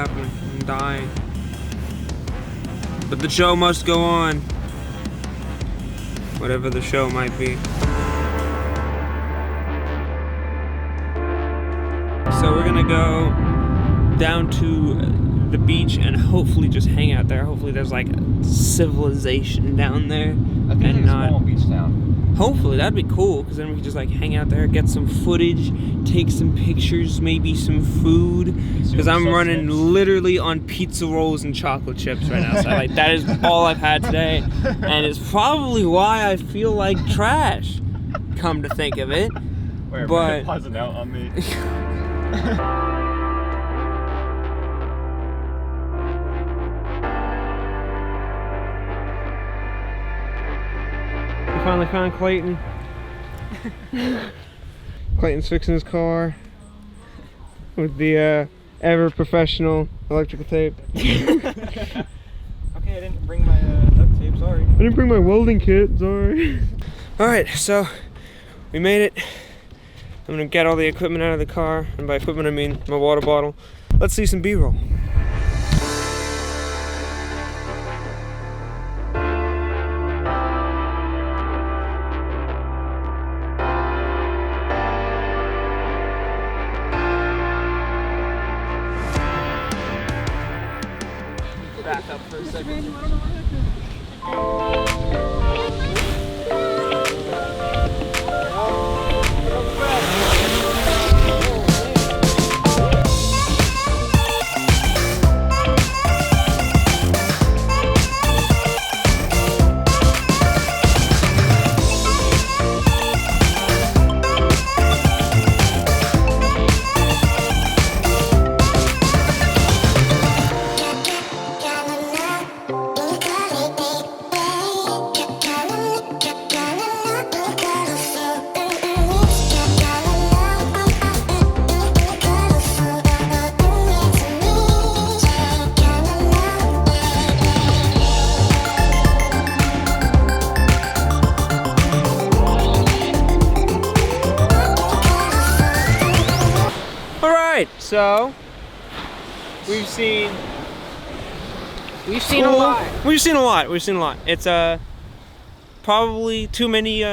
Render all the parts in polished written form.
happen. I'm dying. But the show must go on. Whatever the show might be. So we're gonna go down to the beach and hopefully just hang out there. Hopefully there's like civilization down there. I think it's a small beach town. Hopefully that'd be cool, because then we could just like hang out there, get some footage, take some pictures, maybe some food. Because I'm running literally on pizza rolls and chocolate chips right now. So like that is all I've had today, and it's probably why I feel like trash. Come to think of it. Wait, but pause it out on me. Finally found Clayton. Clayton's fixing his car with the ever professional electrical tape. Okay, I didn't bring my duct tape, sorry. I didn't bring my welding kit, sorry. Alright, so we made it. I'm gonna get all the equipment out of the car, and by equipment I mean my water bottle. Let's see some B-roll. Back up for a second. So we've seen a lot. We've seen a lot. It's probably too many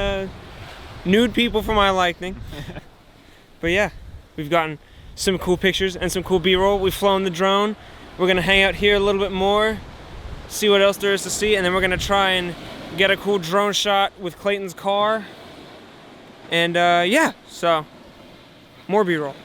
nude people for my liking. But yeah, we've gotten some cool pictures and some cool B-roll. We've flown the drone. We're gonna hang out here a little bit more, see what else there is to see, and then we're gonna try and get a cool drone shot with Clayton's car. And yeah, so more B-roll.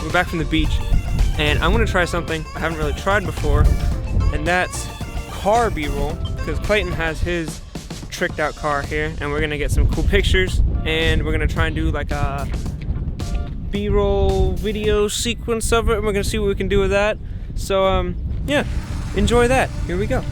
We're back from the beach, and I'm gonna try something I haven't really tried before, and that's car B-roll, because Clayton has his tricked out car here, and we're gonna get some cool pictures, and we're gonna try and do like a B-roll video sequence of it, and we're gonna see what we can do with that. So yeah, enjoy that. Here we go.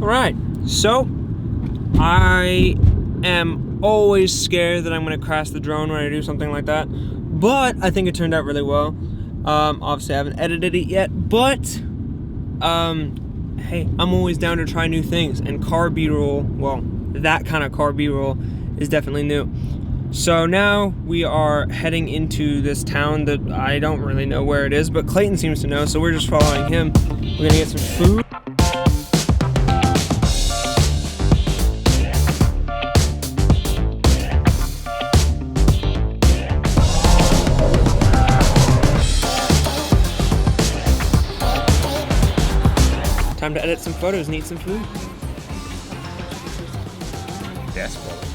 Alright, so I am always scared that I'm going to crash the drone when I do something like that, but I think it turned out really well. Obviously I haven't edited it yet, but hey, I'm always down to try new things, and car B-roll, well, that kind of car B-roll is definitely new. So now we are heading into this town that I don't really know where it is, but Clayton seems to know, so we're just following him. We're gonna get some food. Time to edit some photos and eat some food. Desperately.